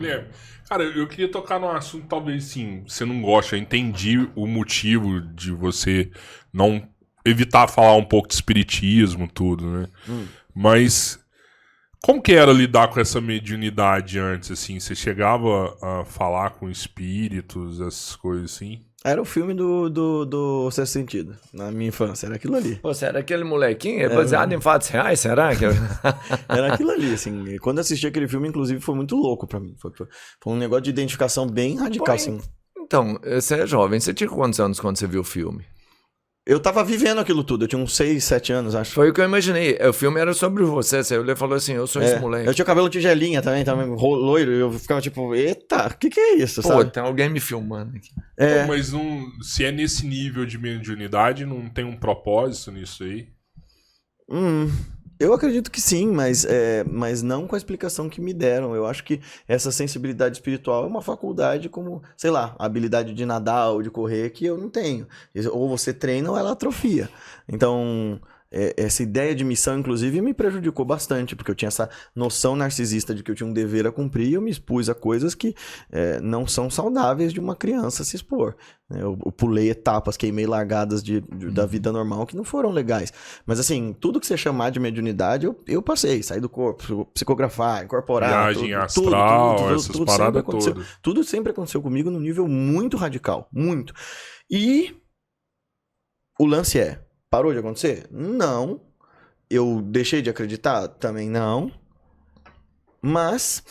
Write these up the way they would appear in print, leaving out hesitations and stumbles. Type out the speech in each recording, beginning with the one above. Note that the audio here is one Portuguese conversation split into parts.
Guilherme, cara, eu queria tocar num assunto, talvez, sim, você não gosta, eu entendi o motivo de você não evitar falar um pouco de espiritismo, tudo, né? Mas como que era lidar com essa mediunidade antes, assim? Você chegava a falar com espíritos, essas coisas assim? Era o filme do Sexto Sentido, na minha infância, era aquilo ali. Pô, você era aquele molequinho? É baseado em fatos reais, será? Era aquilo ali, assim. E quando eu assisti aquele filme, inclusive, foi muito louco pra mim. Foi um negócio de identificação bem radical, assim. Então, você é jovem, você tinha quantos anos quando você viu o filme? Eu tava vivendo aquilo tudo, eu tinha uns 6, 7 anos, acho. Foi o que eu imaginei. O filme era sobre você. Você olhou e falou assim: eu sou esse moleque. Eu tinha o cabelo tigelinha também loiro. Eu ficava tipo, eita, o que é isso, Pô, sabe? tem alguém me filmando aqui. Pô, mas não, se é nesse nível de mediunidade, não tem um propósito nisso aí? Eu acredito que sim, mas não com a explicação que me deram. Eu acho que essa sensibilidade espiritual é uma faculdade como, sei lá, a habilidade de nadar ou de correr que eu não tenho. Ou você treina ou ela atrofia. Então, essa ideia de missão, inclusive, me prejudicou bastante, porque eu tinha essa noção narcisista de que eu tinha um dever a cumprir e eu me expus a coisas que não são saudáveis de uma criança se expor. Eu pulei etapas, queimei largadas da vida normal que não foram legais. Mas assim, tudo que você chamar de mediunidade, eu passei. Sair do corpo, psicografar, incorporar. Viagem astral, essas paradas todas. Tudo sempre aconteceu comigo num nível muito radical. Muito. E o lance parou de acontecer? Não. Eu deixei de acreditar? Também não. Mas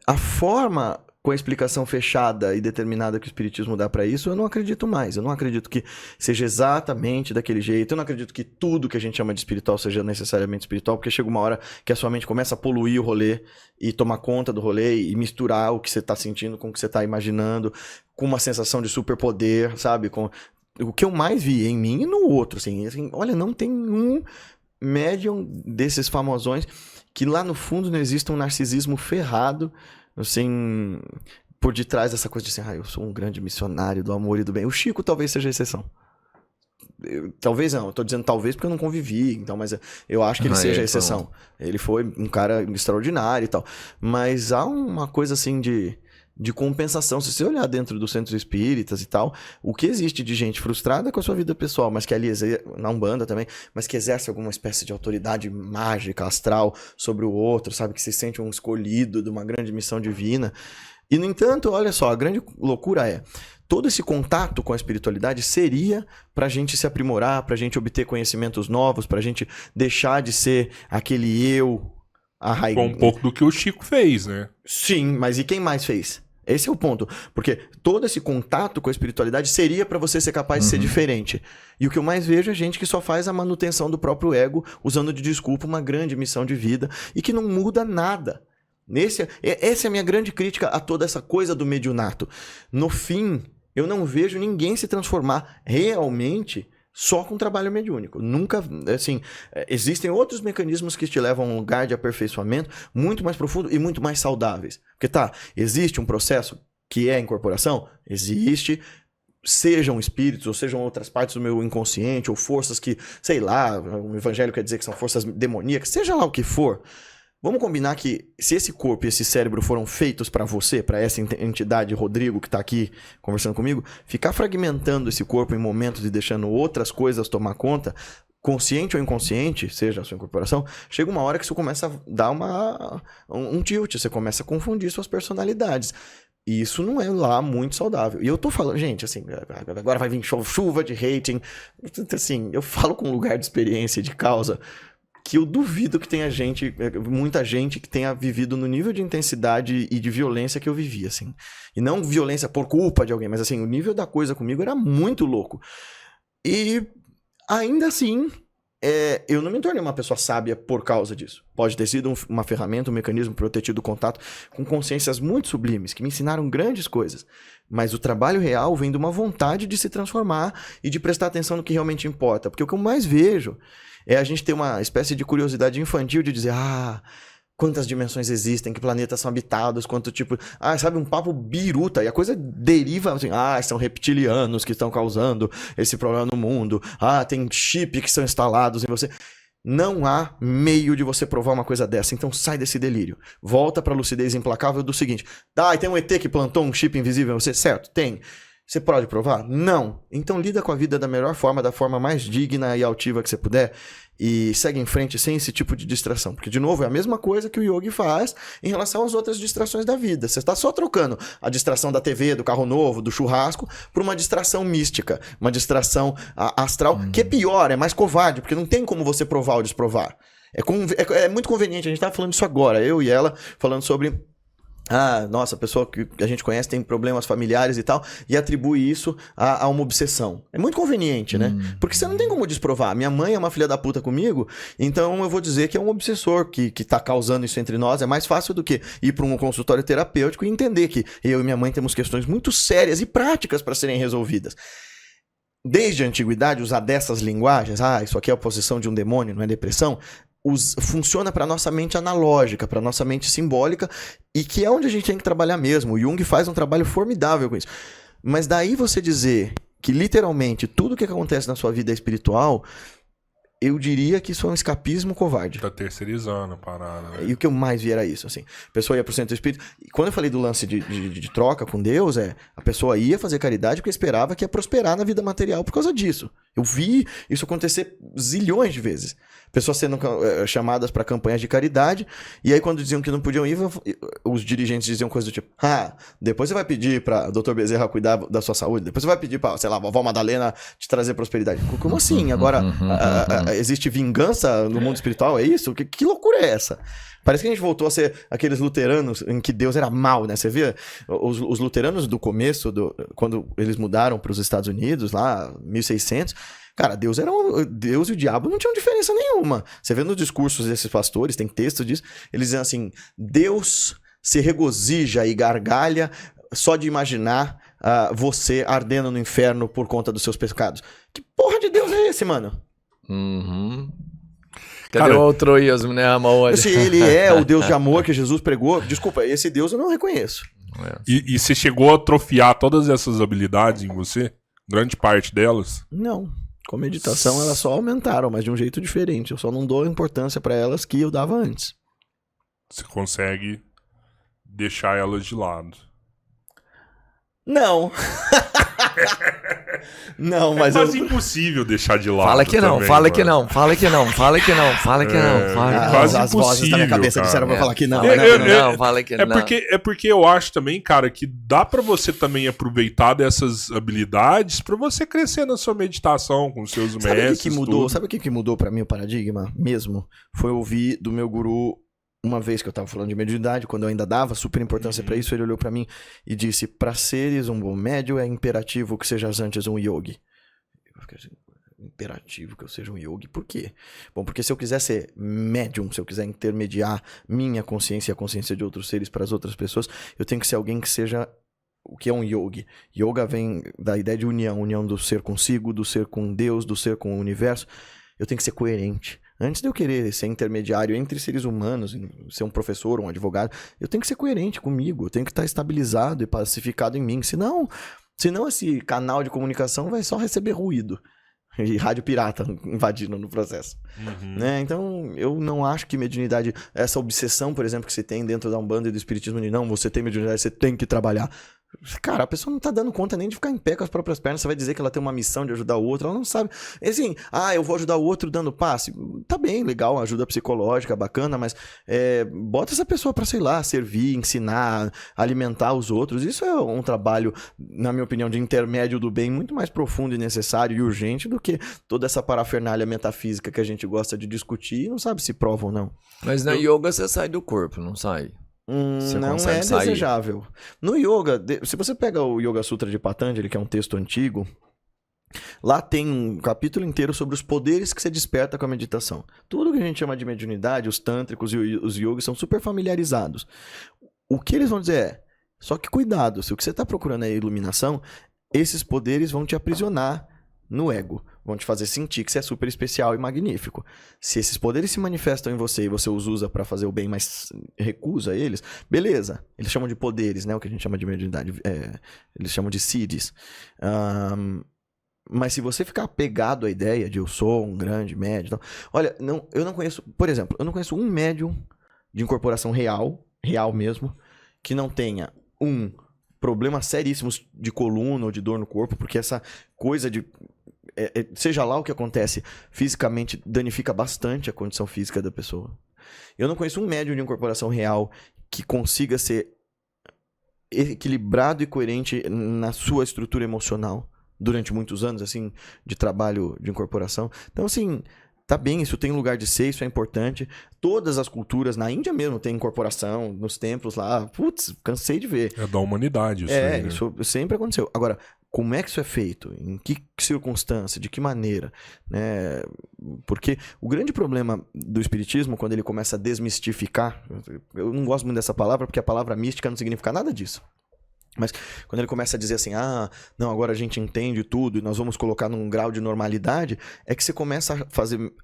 a forma com a explicação fechada e determinada que o espiritismo dá pra isso, eu não acredito mais. Eu não acredito que seja exatamente daquele jeito. Eu não acredito que tudo que a gente chama de espiritual seja necessariamente espiritual, porque chega uma hora que a sua mente começa a poluir o rolê e tomar conta do rolê e misturar o que você tá sentindo com o que você tá imaginando, com uma sensação de superpoder, sabe? O que eu mais vi em mim e no outro, assim, olha, não tem um médium desses famosões que lá no fundo não exista um narcisismo ferrado, assim, por detrás dessa coisa de assim, eu sou um grande missionário do amor e do bem. O Chico talvez seja a exceção. Talvez não, eu tô dizendo talvez porque eu não convivi, então, mas eu acho que ele seja a exceção. Ele foi um cara extraordinário e tal. Mas há uma coisa assim de compensação. Se você olhar dentro dos centros espíritas e tal, o que existe de gente frustrada com a sua vida pessoal, mas que ali, na Umbanda também, mas que exerce alguma espécie de autoridade mágica, astral sobre o outro, sabe? Que se sente um escolhido de uma grande missão divina. E, no entanto, olha só, a grande loucura todo esse contato com a espiritualidade seria pra gente se aprimorar, pra gente obter conhecimentos novos, pra gente deixar de ser aquele eu arraigado. Um pouco do que o Chico fez, né? Sim, mas e quem mais fez? Esse é o ponto. Porque todo esse contato com a espiritualidade seria pra você ser capaz de ser diferente. E o que eu mais vejo é gente que só faz a manutenção do próprio ego, usando de desculpa uma grande missão de vida e que não muda nada. Essa é a minha grande crítica a toda essa coisa do mediunato. No fim, eu não vejo ninguém se transformar realmente só com trabalho mediúnico. Nunca, assim, existem outros mecanismos que te levam a um lugar de aperfeiçoamento muito mais profundo e muito mais saudáveis. Porque existe um processo que é a incorporação? Existe. Sejam espíritos, ou sejam outras partes do meu inconsciente, ou forças que, sei lá, o evangelho quer dizer que são forças demoníacas, seja lá o que for. Vamos combinar que se esse corpo e esse cérebro foram feitos para você, para essa entidade Rodrigo que tá aqui conversando comigo, ficar fragmentando esse corpo em momentos e deixando outras coisas tomar conta, consciente ou inconsciente, seja a sua incorporação, chega uma hora que isso começa a dar um tilt, você começa a confundir suas personalidades. E isso não é lá muito saudável. E eu tô falando, gente, assim, agora vai vir chuva de hating. Assim, eu falo com lugar de experiência e de causa, que eu duvido que tenha muita gente que tenha vivido no nível de intensidade e de violência que eu vivi, assim. E não violência por culpa de alguém, mas assim, o nível da coisa comigo era muito louco. E ainda assim, eu não me tornei uma pessoa sábia por causa disso. Pode ter sido uma ferramenta, um mecanismo para eu ter tido contato com consciências muito sublimes, que me ensinaram grandes coisas. Mas o trabalho real vem de uma vontade de se transformar e de prestar atenção no que realmente importa. Porque o que eu mais vejo é a gente ter uma espécie de curiosidade infantil de dizer, quantas dimensões existem, que planetas são habitados, quanto tipo... sabe, um papo biruta. E a coisa deriva assim, são reptilianos que estão causando esse problema no mundo. Tem chip que são instalados em você. Não há meio de você provar uma coisa dessa. Então sai desse delírio. Volta pra lucidez implacável do seguinte. E tem um ET que plantou um chip invisível em você? Certo, tem. Você pode provar? Não. Então lida com a vida da melhor forma, da forma mais digna e altiva que você puder. E segue em frente sem esse tipo de distração. Porque, de novo, é a mesma coisa que o yogi faz em relação às outras distrações da vida. Você está só trocando a distração da TV, do carro novo, do churrasco, por uma distração mística, uma distração astral, que é pior, é mais covarde, porque não tem como você provar ou desprovar. É muito conveniente, a gente estava falando disso agora, eu e ela, falando sobre... nossa, a pessoa que a gente conhece tem problemas familiares e tal, e atribui isso a uma obsessão. É muito conveniente, né? Porque você não tem como desprovar. Minha mãe é uma filha da puta comigo, então eu vou dizer que é um obsessor que tá causando isso entre nós. É mais fácil do que ir para um consultório terapêutico e entender que eu e minha mãe temos questões muito sérias e práticas para serem resolvidas. Desde a antiguidade, usar dessas linguagens, isso aqui é a oposição de um demônio, não é depressão, funciona para nossa mente analógica, para nossa mente simbólica, e que é onde a gente tem que trabalhar mesmo. O Jung faz um trabalho formidável com isso. Mas daí você dizer que literalmente tudo que acontece na sua vida é espiritual, eu diria que isso é um escapismo covarde. Tá terceirizando a parada, né? E o que eu mais vi era isso, assim. A pessoa ia pro centro espírita. E quando eu falei do lance de troca com Deus, a pessoa ia fazer caridade porque esperava que ia prosperar na vida material por causa disso. Eu vi isso acontecer zilhões de vezes. Pessoas sendo chamadas para campanhas de caridade, e aí quando diziam que não podiam ir, os dirigentes diziam coisas do tipo, depois você vai pedir pra Dr. Bezerra cuidar da sua saúde, depois você vai pedir pra, sei lá, vovó Madalena te trazer prosperidade. Como assim? Agora, existe vingança no mundo espiritual? É isso? Que loucura é essa? Parece que a gente voltou a ser aqueles luteranos em que Deus era mau, né? Você via os luteranos do começo, quando eles mudaram para os Estados Unidos, lá, 1600... Cara, Deus e o diabo não tinham diferença nenhuma. Você vê nos discursos desses pastores, tem texto disso, eles dizem assim, Deus se regozija e gargalha só de imaginar você ardendo no inferno por conta dos seus pecados. Que porra de Deus é esse, mano? Cadê o altruísmo, né, amor? Se ele é o Deus de amor que Jesus pregou, desculpa, esse Deus eu não reconheço. E você chegou a atrofiar todas essas habilidades em você? Grande parte delas? Não. Com meditação elas só aumentaram, mas de um jeito diferente. Eu só não dou a importância pra elas que eu dava antes. Você consegue deixar elas de lado? Não. Não, mas quase impossível deixar de lado. Fala que não, também, fala mano. que não, fala que não, fala que não, fala que não, fala que não. Quase as vozes da minha cabeça impossível, disseram pra falar que não. Não, fala que não. É porque eu acho também, cara, que dá pra você também aproveitar dessas habilidades pra você crescer na sua meditação com os seus Sabe mestres. o que mudou? Sabe o que mudou pra mim o paradigma mesmo? Foi ouvir do meu guru, uma vez que eu tava falando de mediunidade, quando eu ainda dava super importância pra isso, ele olhou pra mim e disse, pra seres um bom médium é imperativo que sejas antes um yogi. Eu fiquei assim, imperativo que eu seja um yogi, por quê? Bom, porque se eu quiser ser médium, se eu quiser intermediar minha consciência e a consciência de outros seres para as outras pessoas, eu tenho que ser alguém que seja o que é um yogi. Yoga vem da ideia de união do ser consigo, do ser com Deus, do ser com o universo. Eu tenho que ser coerente. Antes de eu querer ser intermediário entre seres humanos, ser um professor, um advogado, eu tenho que ser coerente comigo, eu tenho que estar estabilizado e pacificado em mim. Senão esse canal de comunicação vai só receber ruído. E rádio pirata invadindo no processo. Né? Então, eu não acho que mediunidade, essa obsessão, por exemplo, que você tem dentro da Umbanda e do Espiritismo de não, você tem mediunidade, você tem que trabalhar. Cara, a pessoa não tá dando conta nem de ficar em pé com as próprias pernas. Você vai dizer que ela tem uma missão de ajudar o outro, ela não sabe. É assim, eu vou ajudar o outro dando passe. Tá bem, legal, ajuda psicológica, bacana, mas bota essa pessoa pra, sei lá, servir, ensinar, alimentar os outros. Isso é um trabalho, na minha opinião, de intermédio do bem muito mais profundo e necessário e urgente do que toda essa parafernália metafísica que a gente gosta de discutir e não sabe se prova ou não. Mas na yoga você sai do corpo, não sai? Não é desejável. No yoga, se você pega o Yoga Sutra de Patanjali, que é um texto antigo, lá tem um capítulo inteiro sobre os poderes que você desperta com a meditação. Tudo que a gente chama de mediunidade, os tântricos e os yogis são super familiarizados. O que eles vão dizer é, só que cuidado, se o que você está procurando é iluminação, esses poderes vão te aprisionar no ego. Vão te fazer sentir que você é super especial e magnífico. Se esses poderes se manifestam em você e você os usa pra fazer o bem, mas recusa eles, beleza. Eles chamam de poderes, né? O que a gente chama de mediunidade. Eles chamam de siddhis. Mas se você ficar apegado à ideia de eu sou um grande médium... Olha, eu não conheço... Por exemplo, eu não conheço um médium de incorporação real mesmo, que não tenha problemas seríssimos de coluna ou de dor no corpo, porque essa coisa de... seja lá o que acontece, fisicamente danifica bastante a condição física da pessoa. Eu não conheço um médium de incorporação real que consiga ser equilibrado e coerente na sua estrutura emocional durante muitos anos, assim, de trabalho de incorporação. Então, assim, tá bem, isso tem lugar de ser, isso é importante. Todas as culturas, na Índia mesmo, tem incorporação, nos templos lá. Putz, cansei de ver. É da humanidade isso aí, né? Isso sempre aconteceu. Agora, como é que isso é feito? Em que circunstância? De que maneira? Né? Porque o grande problema do espiritismo, quando ele começa a desmistificar, eu não gosto muito dessa palavra, porque a palavra mística não significa nada disso. Mas quando ele começa a dizer assim, não, agora a gente entende tudo e nós vamos colocar num grau de normalidade, é que você começa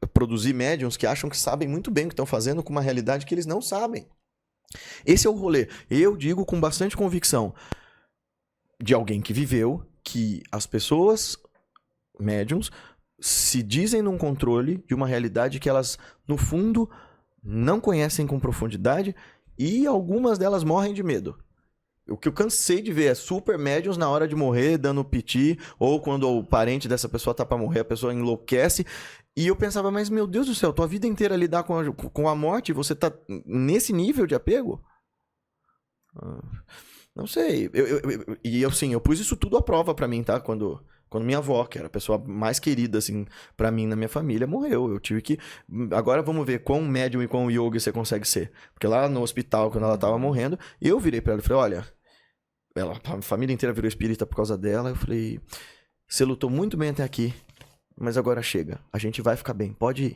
a produzir médiums que acham que sabem muito bem o que estão fazendo com uma realidade que eles não sabem. Esse é o rolê. Eu digo com bastante convicção de alguém que viveu, que as pessoas, médiums, se dizem num controle de uma realidade que elas, no fundo, não conhecem com profundidade e algumas delas morrem de medo. O que eu cansei de ver é super médiums na hora de morrer, dando piti, ou quando o parente dessa pessoa tá pra morrer, a pessoa enlouquece. E eu pensava, mas meu Deus do céu, tua vida inteira lidar com a morte, você tá nesse nível de apego? Não sei. Eu pus isso tudo à prova pra mim, tá? Quando minha avó, que era a pessoa mais querida, assim, pra mim na minha família, morreu. Eu tive que... Agora vamos ver quão médium e quão yogi você consegue ser. Porque lá no hospital, quando ela tava morrendo, eu virei pra ela e falei, olha... a família inteira virou espírita por causa dela. Eu falei, você lutou muito bem até aqui, mas agora chega. A gente vai ficar bem, pode ir.